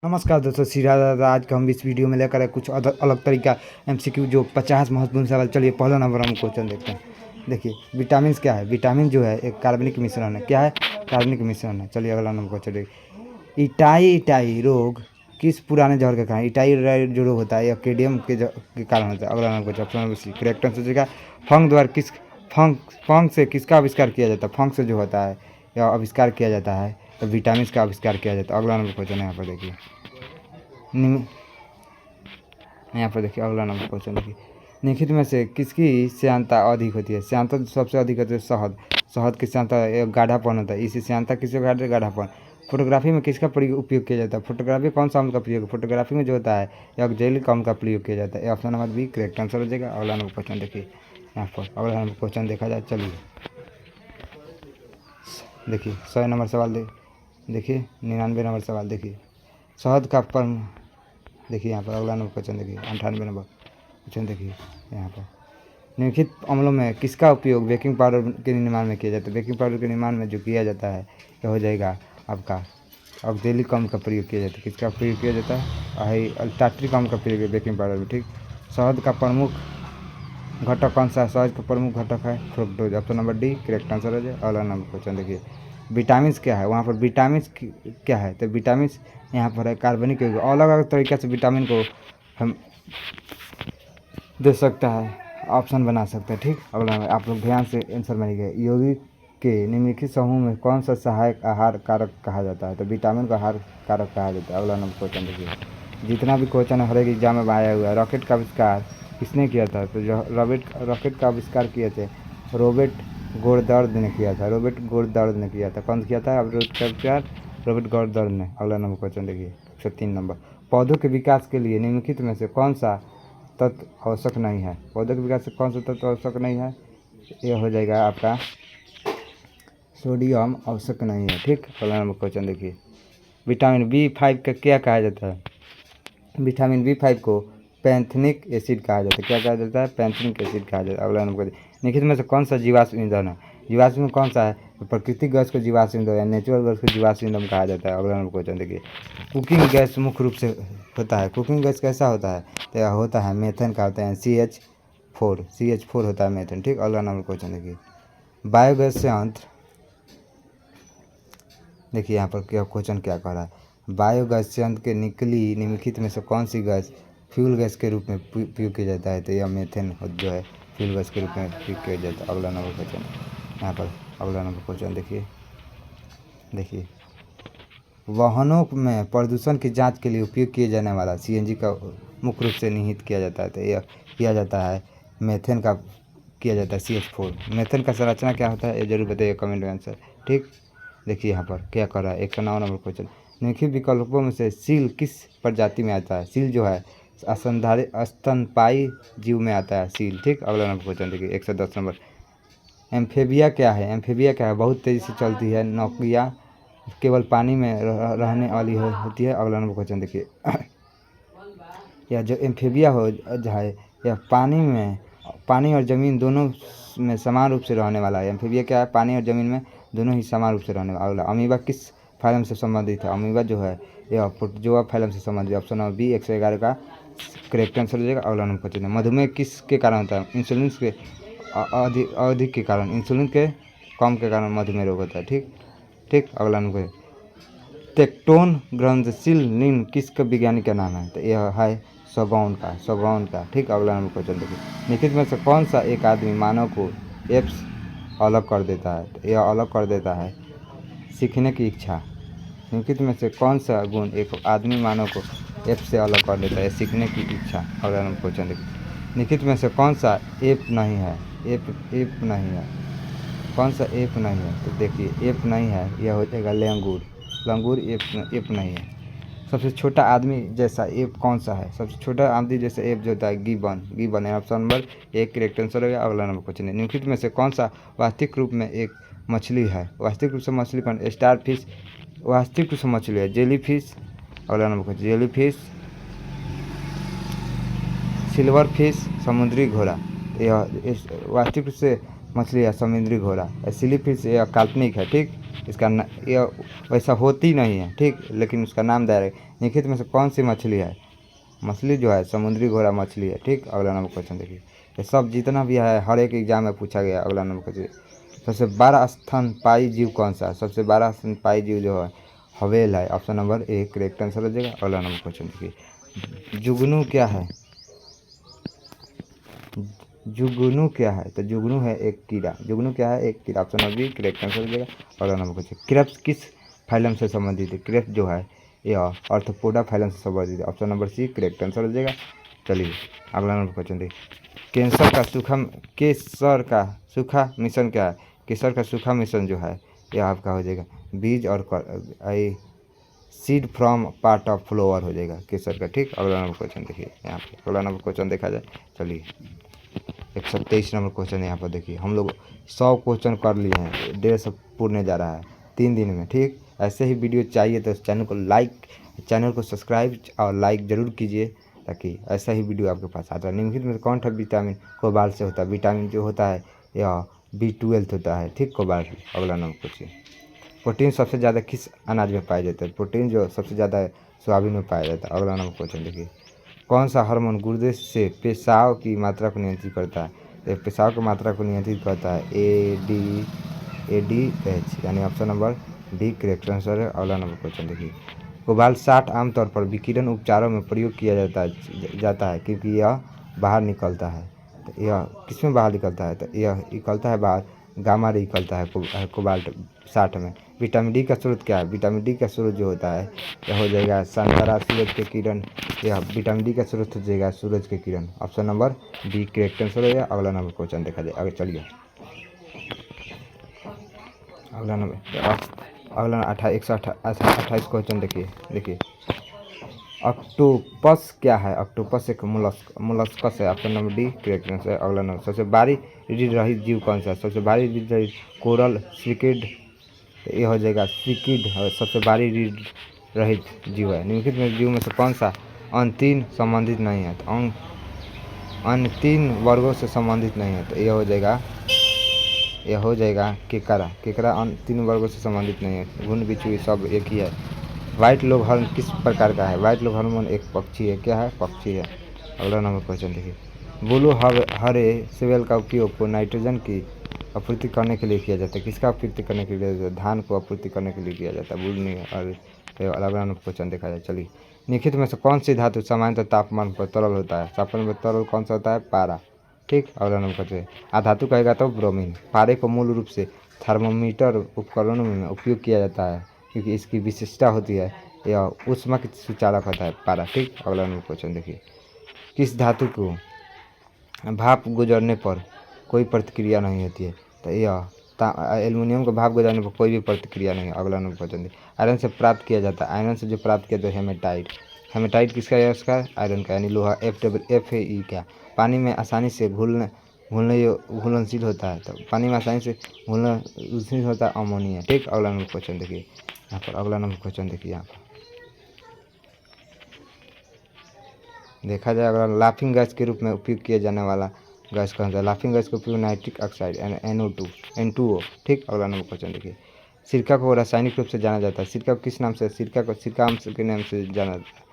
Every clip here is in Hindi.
नमस्कार दोस्तों, सीधा दादा आज का हम इस वीडियो में लेकर आए कुछ अलग तरीका एमसीक्यू जो 50 महत्वपूर्ण सवाल। चलिए पहला नंबर हम क्वेश्चन देखते हैं। देखिए विटामिन क्या है। विटामिन जो है एक कार्बनिक मिश्रण है। क्या है? कार्बनिक मिश्रण है। चलिए अगला नंबर क्वेश्चन देखिए। इटाई रोग किस पुराने जहर का कारण? इटाई जो रोग होता है यह केडियम के कारण होता है। अगला number question option number C correct answer हो जाएगा। फंग द्वारा फंग से किसका आविष्कार किया जाता है? फंग से जो होता है यह आविष्कार किया जाता है तो विटामिन का आविष्कार किया जाता है। अगला नंबर क्वेश्चन यहाँ पर देखिए। यहाँ पर देखिए अगला नंबर क्वेश्चन देखिए। निम्नलिखित में से किसकी श्यानता अधिक होती है? श्यानता सबसे अधिक होती है शहद की श्यानता गाढ़ापन होता है। इसी श्यानता किससे गाढ़ापन। फोटोग्राफी में किसका उपयोग किया जाता है? फोटोग्राफी कौन सा अम्ल का प्रयोग? फोटोग्राफी में जो होता है ऑक्जेलिक अम्ल का प्रयोग किया जाता है। Option number B correct answer हो जाएगा। अगला नंबर क्वेश्चन देखिए। यहाँ पर अगला नंबर क्वेश्चन देखा जाए। चलिए देखिए 100 नंबर सवाल देखिए 99 नंबर सवाल देखिए। शहद का देखिए यहाँ पर अगला नंबर क्वेश्चन देखिए 98 नंबर क्वेश्चन देखिए। यहाँ पर निम्नलिखित अम्लों में किसका उपयोग बेकिंग पाउडर के निर्माण में किया जाता है? बेकिंग पाउडर के निर्माण में जो किया जाता है यह हो जाएगा आपका ऑक्जेलिक अम्ल का प्रयोग किया जाता है। किसका प्रयोग किया जाता है? टार्ट्रिक अम्ल का प्रयोग बेकिंग पाउडर में। ठीक। शहद का प्रमुख घटक कौन सा है? शहद का प्रमुख घटक है fructose. Option number D correct answer हो जाए। अगला नंबर क्वेश्चन देखिए। विटामिन क्या है? वहाँ पर विटामिन क्या है? तो विटामिन यहाँ पर है कार्बनिक यौगिक। अलग अलग तरीके से विटामिन को हम दे सकता है, ऑप्शन बना सकते हैं। ठीक। अगला आप लोग ध्यान से आंसर मानिए। यौगिक के निम्नलिखित समूह में कौन सा सहायक आहार कारक कहा जाता है? तो विटामिन को आहार कारक कहा जाता है। अगला नंबर क्वेश्चन देखिए। जितना भी क्वेश्चन हर एक एग्जाम में आया हुआ है, रॉकेट का आविष्कार किसने किया था? तो जो रॉकेट का आविष्कार किए थे रॉबर्ट गोर्डर्ड ने किया था। रॉबर्ट गोर्डर्ड ने किया था। कौन किया था? रॉबर्ट गोर्डर्ड ने। अगला नंबर क्वेश्चन देखिए 103 नंबर। पौधों के विकास के लिए निम्नलिखित में से कौन सा तत्व आवश्यक नहीं है? पौधों के विकास से कौन सा तत्व आवश्यक नहीं है? यह हो जाएगा आपका सोडियम आवश्यक नहीं है। ठीक। अगला नंबर क्वेश्चन देखिए। विटामिन B5 का क्या कहा जाता है? विटामिन B5 को पैंथेनिक एसिड कहा जाता है। क्या कहा जाता है? पैंथेनिक एसिड कहा जाता है। अगला नंबर निम्नलिखित में से कौन सा जीवाश्म ईंधन है? जीवाश्म में कौन सा है? तो प्राकृतिक गैस को जीवाश्म ईंधन या नेचुरल गैस को जीवाश्म ईंधन कहा जाता है। अगला नंबर क्वेश्चन देखिए। कुकिंग गैस मुख्य रूप से होता है। कुकिंग गैस कैसा होता है? तो यह होता है मेथेन का होता है CH4 होता है मेथेन। ठीक। अगला नंबर क्वेश्चन देखिए। बायोगैस संयंत्र देखिए यहाँ पर क्या क्वेश्चन क्या कह रहा है। बायोगैस संयंत्र के निकली निम्नलिखित में से कौन सी गैस फ्यूल गैस के रूप में उपयोग किया जाता है? तो यह मेथेन जो है फ्यूल गैस के रूप में उपयोग किया जाता है। अगला नंबर क्वेश्चन यहाँ पर अगला नंबर क्वेश्चन देखिए वाहनों में प्रदूषण की जांच के लिए उपयोग किए जाने वाला CNG का मुख्य रूप से निहित किया जाता है। तो यह किया जाता है मेथेन का किया जाता है CH4। मेथेन का संरचना क्या होता है ये जरूर बताइए कमेंट में आंसर। ठीक। देखिए यहाँ पर क्या कर रहा है 109 नंबर क्वेश्चन। निम्नलिखित विकल्पों में से सील किस प्रजाति में आता है? सील जो है स्तनपायी जीव में आता है सील। ठीक। अगला नंबर क्वेश्चन देखिए 110 नंबर। एम्फेबिया क्या है? एम्फेबिया क्या है? बहुत तेज़ी से चलती है नौकिया केवल पानी में रहने वाली होती है। अगला नंबर क्वेश्चन देखिए। यह जो एम्फेबिया हो है यह पानी और ज़मीन दोनों में समान रूप से रहने वाला है। एम्फेबिया क्या है? पानी और ज़मीन में दोनों ही समान रूप से रहने वाला। अगला अमीबा किस फाइलम से संबंधित है? अमीबा जो है यह प्रोटोजोआ फाइलम से संबंधित है। ऑप्शन नंबर बी 111 का करेक्ट आंसर हो जाएगा। अगला नंबर क्वेश्चन है मधुमेह किसके कारण होता है? इंसुलिन के अधिक के कारण, इंसुलिन के कम के कारण मधुमेह रोग होता है। ठीक। अगला नंबर टेक्टोन ग्रंथशील निम्न किसका वैज्ञानिक का नाम है? तो यह है सगौन का। ठीक। अगला नंबर क्वेश्चन देखिए। निम्नलिखित में से कौन सा एक आदमी मानव को एप्स अलग कर देता है? तो यह अलग कर देता है सीखने की इच्छा। निम्नलिखित में से कौन सा गुण एक आदमी मानव को एप से अलग कर देता है? सीखने की इच्छा। अगला नंबर क्वेश्चन देखिए। निम्नलिखित में से कौन सा एप नहीं है? एप नहीं है। कौन सा एप नहीं है? तो देखिए एप नहीं है यह हो जाएगा लंगूर एप नहीं है। सबसे छोटा आदमी जैसा एप कौन सा है? सबसे छोटा आदमी जैसा एप जो होता है गिबन है। ऑप्शन नंबर एक करेक्ट आंसर हो गया। अगला नंबर क्वेश्चन है निम्नलिखित में से कौन सा वास्तविक रूप में एक मछली है? वास्तविक रूप से मछली कौन? स्टार फिश वास्तविक रूप से मछली है। Jelly fish. अगला number question jelly fish, silver fish, समुद्री घोड़ा। यह वास्तविक रूप से मछली है समुद्री घोड़ा। सिली फिश यह काल्पनिक है। ठीक। यह वैसा होती नहीं है, ठीक, लेकिन उसका नाम दिया है। निम्नलिखित में से कौन सी मछली है? मछली जो है समुद्री घोड़ा मछली है, ठीक। अगला नंबर क्वेश्चन देखिए, ये सब जितना भी है हर एक एग्जाम में पूछा गया। अगला नंबर क्वेश्चन, सबसे बड़ा स्तनपायी जीव कौन सा है? सबसे बड़ा स्तनपायी जीव जो है हवेल है। Option number A correct answer हो जाएगा। अगला नंबर क्वेश्चन देखिए, जुगनू क्या है? जुगनू क्या है? तो जुगनू है एक कीड़ा। जुगनू क्या है? एक कीड़ा। Option number B correct answer हो जाएगा। अगला नंबर क्वेश्चन, क्रेप्स किस फाइलम से संबंधित है? क्रेप्स जो है यह आर्थ्रोपोडा फाइलम से संबंधित है। Option number C correct answer हो जाएगा। चलिए अगला नंबर क्वेश्चन देखिए, केसर का सूखा मिश्रण क्या है? केसर का सूखा मिश्रण जो है यह आपका हो जाएगा बीज और seed from part of flower हो जाएगा केसर का, ठीक। अगला नंबर क्वेश्चन देखिए यहाँ पे, अगला नंबर क्वेश्चन देखा जाए। चलिए 123 नंबर क्वेश्चन यहाँ पर देखिए, हम लोग 100 क्वेश्चन कर लिए हैं, 150 पूरने जा रहा है 3 दिन में, ठीक। ऐसे ही वीडियो चाहिए तो चैनल को सब्सक्राइब और लाइक ज़रूर कीजिए, ताकि ऐसा ही वीडियो आपके पास आता है। निम्नलिखित में कौन सा विटामिन कोबाल्ट से होता है? विटामिन जो होता है यह B12 होता है, ठीक, कोबाल्ट। अगला नंबर क्वेश्चन, प्रोटीन सबसे ज़्यादा किस अनाज में पाया जाता है? प्रोटीन जो सबसे ज़्यादा सोयाबीन में पाया जाता है। अगला नंबर क्वेश्चन देखिए, कौन सा हार्मोन गुर्दे से पेशाब की मात्रा को नियंत्रित करता है? तो पेशाब की मात्रा को नियंत्रित करता है ADH, यानी option number D correct answer है। अगला नंबर क्वेश्चन देखिए, कोबाल्ट 60 आमतौर पर विकिरण उपचारों में प्रयोग किया जाता है क्योंकि यह बाहर निकलता है। तो यह किसमें बाहर निकलता है? तो यह निकलता है बाहर गामा रे निकलता है कोबाल्ट 60 में। विटामिन डी का स्रोत क्या है? विटामिन डी का स्रोत जो होता है यह हो जाएगा संतरा, सूरज के किरण। यह विटामिन डी का स्रोत हो जाएगा सूरज के किरण। Option number B correct answer हो जाएगा। अगला नंबर क्वेश्चन देखा जाए, आगे चलिए। अगला नंबर 128 क्वेश्चन देखिए, ऑक्टोपस क्या है? ऑक्टोपस एक मोलस्कस है। Option number D correct answer है। अगला नंबर, सबसे भारी रीढ़ रहित जीव कौन सा है? सबसे भारी रीढ़ रहित कोरल सिकिड, ये हो जाएगा सिकिड है, सबसे भारी रीढ़ रहित जीव है। निम्नलिखित में जीव में से कौन सा अन्य 3 संबंधित नहीं है? तो अन्य 3 वर्गों से संबंधित नहीं है, तो यह हो जाएगा केकड़ा अन्य 3 वर्गों से संबंधित नहीं है। घुन बिच्छू सब एक ही है। व्हाइट लोब हॉर्न किस प्रकार का है? व्हाइट लोब हॉर्न एक पक्षी है। क्या है? पक्षी है। अगला नंबर क्वेश्चन देखिए, ब्लू हरे सेवेल का उपयोग को नाइट्रोजन की आपूर्ति करने के लिए किया जाता है। किसका आपूर्ति करने के लिए? धान को आपूर्ति करने के लिए किया जाता है। ब्लू और अगला नंबर क्वेश्चन देखा जाए। चलिए, निम्नलिखित में से कौन सी धातु सामान्यतः तापमान पर तरल होता है? तापमान पर तरल कौन सा होता है? पारा, ठीक। अगला नंबर क्वेश्चन, आधातु कहेगा तो ब्रोमीन। पारे को मूल रूप से थर्मोमीटर उपकरणों में उपयोग किया जाता है क्योंकि इसकी विशिष्टता होती है, यह ऊष्मा की सुचालक होता है पारा, ठीक। अगला नंबर क्वेश्चन देखिए, किस धातु को भाप गुजरने पर कोई प्रतिक्रिया नहीं होती है? तो यह एल्युमिनियम को भाप गुजरने पर कोई भी प्रतिक्रिया नहीं है। अगला नंबर क्वेश्चन देखिए, आयरन से प्राप्त किया जाता है। आयरन से जो प्राप्त किया जाता है हेमेटाइट किसका है? उसका आयरन का, यानी लोहा FeE का। पानी में आसानी से घुलनशील होता है। तो पानी में आसानी से घुलनशील होता है अमोनिया, ठीक। अगला नंबर क्वेश्चन देखिए यहाँ पर, अगला नंबर क्वेश्चन देखिए यहाँ पर देखा जाए, अगर लाफिंग गैस के रूप में उपयोग किया जाने वाला गैस कौन सा? लाफिंग गैस का उपयोग नाइट्रिक ऑक्साइड NO2, ठीक। अगला नंबर क्वेश्चन देखिए, सिरका को रासायनिक रूप से जाना जाता है। सिरका को किस नाम से? सिरका को सिरका के नाम से जाना जाता है।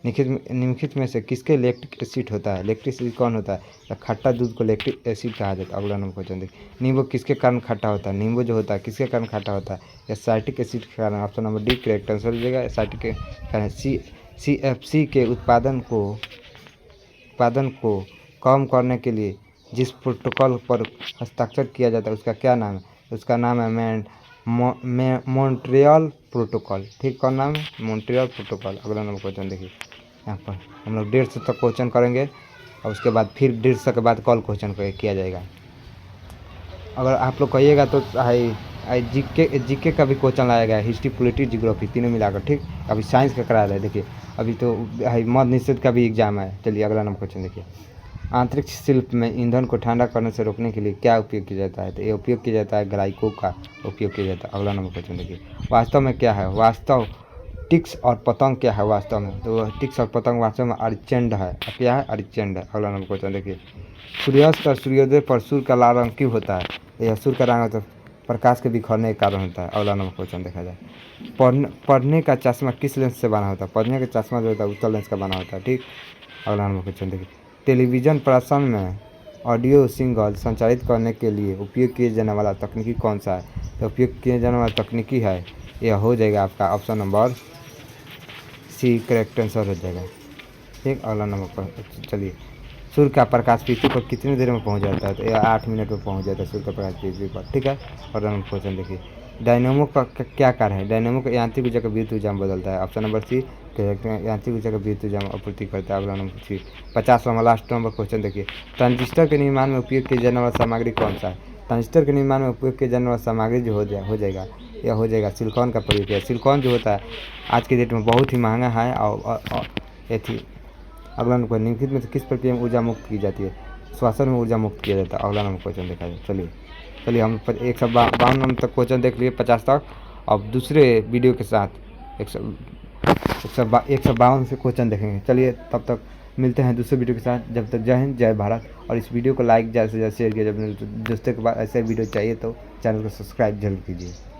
निम्नलिखित में से किसके लैक्टिक एसिड होता है? लैक्टिक एसिड कौन होता है? खट्टा दूध को लैक्टिक एसिड कहा जाता है। अगला नंबर क्वेश्चन देखिए, नींबू किसके कारण खट्टा होता है? नींबू जो होता है किसके कारण खट्टा होता है? एसाइटिक एसिड के कारण। Option number D correct answer हो जाएगा। एसाइटिक के कारण। CFC के उत्पादन को कम करने के लिए जिस प्रोटोकॉल पर हस्ताक्षर किया जाता है उसका क्या नाम है? उसका नाम है मॉन्ट्रियल प्रोटोकॉल, ठीक। कौन नाम है? Montreal protocol. अगला नंबर क्वेश्चन देखिए यहाँ पर, हम लोग 150 तक क्वेश्चन करेंगे और उसके बाद फिर 150 के बाद कॉल क्वेश्चन किया जाएगा। अगर आप लोग कहिएगा तो जीके का भी क्वेश्चन लाया गया है, हिस्ट्री पॉलिटिक्स जियोग्राफी तीनों मिलाकर, ठीक। अभी साइंस का करा रहा है, देखिए अभी तो मद निषेध का भी एग्जाम है। चलिए अगला नंबर क्वेश्चन देखिए, अंतरिक्ष शिल्प में ईंधन को ठंडा करने से रोकने के लिए क्या उपयोग किया जाता है? तो ये उपयोग किया जाता है ग्लाइको का उपयोग किया जाता है। अगला नंबर क्वेश्चन देखिए, वास्तव में क्या है? टिक्स और पतंग क्या है वास्तव में? तो टिक्स और पतंग वास्तव में अरिचेंड है। क्या है? अरिचेंड है। अगला नंबर क्वेश्चन देखिए, सूर्यास्त और सूर्योदय पर सूर्य का लाल रंग क्यों होता है? यह सूर्य का रंग होता है प्रकाश के बिखरने का कारण होता है। अगला नंबर क्वेश्चन देखा जाए, पढ़ने का चश्मा किस लेंस से बना होता है? पढ़ने का चश्मा जो होता है उत्तल लेंस का बना होता है। ठीक, अगला नंबर क्वेश्चन देखिए, टेलीविज़न प्रसारण में ऑडियो सिग्नल संचारित करने के लिए उपयोग किए जाने वाला तकनीकी कौन सा है? तो उपयोग किए जाने वाला तकनीकी है, यह हो जाएगा आपका option number C, correct answer हो जाएगा। ठीक, अगला नंबर पर चलिए, सूर्य का प्रकाश पृथ्वी पर कितनी देर में पहुंच जाता है? तो यह 8 मिनट में पहुंच जाता है सूर्य का प्रकाश पृथ्वी पर। ठीक है, अगला नंबर क्वेश्चन देखिए, डायनेमो का क्या कार्य है? डायनेमो का यांत्रिक ऊर्जा का विद्युत ऊर्जा में बदलता है। ऑप्शन नंबर सी, यांत्रिक ऊर्जा का विद्युत ऊर्जा में आपूर्ति करता है। अगला नंबर सी, 50वां लास्ट नंबर क्वेश्चन देखिए, ट्रांजिस्टर के निर्माण में उपयोग किए जाने वाला सामग्री कौन सा है? ट्रांजिस्टर के निर्माण में उपयोग किए जाने वाला सामग्री जो हो जाएगा, यह हो जाएगा सिलिकॉन का प्रयोग किया। सिलिकॉन जो होता है आज के डेट में बहुत ही महंगा है और अगला नंबर, निम्नलिखित में से किस प्रक्रिया में ऊर्जा मुक्त की जाती है? श्वसन में ऊर्जा मुक्त किया जाता है। अगला नंबर क्वेश्चन देखा जाए। चलिए हम 152 नंबर तक क्वेश्चन देख लिए, 50 तक। अब दूसरे वीडियो के साथ 152 से क्वेश्चन देखेंगे। चलिए तब तक मिलते हैं दूसरे वीडियो के साथ। जब तक जय हिंद, जय भारत। और इस वीडियो को लाइक ज़्यादा से ज़्यादा शेयर किया। जब दोस्तों के बाद ऐसे वीडियो चाहिए तो चैनल को सब्सक्राइब जरूर कीजिए।